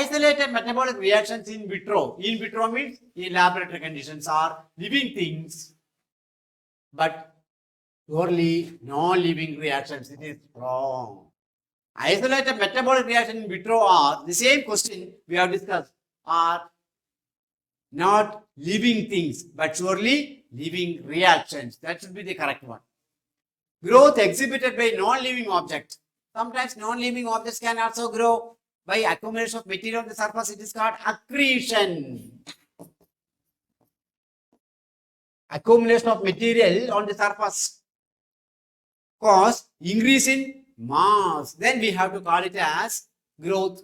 Isolated metabolic reactions in vitro. In vitro means in laboratory conditions are living things, but purely non-living reactions. It is wrong. Isolated metabolic reaction in vitro are the same question we have discussed, are not living things, but surely living reactions. That should be the correct one. Growth exhibited by non-living objects. Sometimes non-living objects can also grow by accumulation of material on the surface. It is called accretion. Accumulation of material on the surface cause increase in mass. Then we have to call it as growth,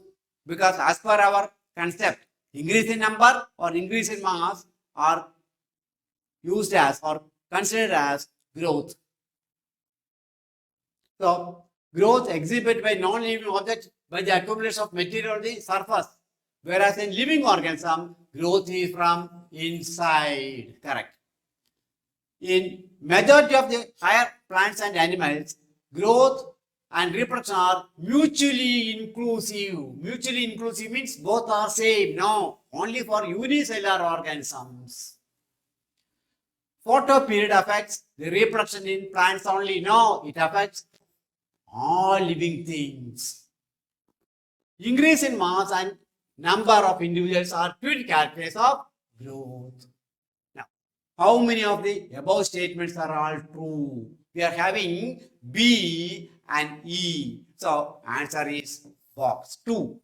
because as per our concept, increase in number or increase in mass are used as or considered as growth. So, growth exhibited by non-living objects by the accumulation of material on the surface, whereas in living organism, growth is from inside. Correct. In majority of the higher plants and animals, growth and reproduction are mutually inclusive. Mutually inclusive means both are same. No, only for unicellular organisms. Photoperiod affects the reproduction in plants only. No, it affects all living things. Increase in mass and number of individuals are twin characteristics of growth. Now, how many of the above statements are all true? We are having B and E. So, answer is box 2.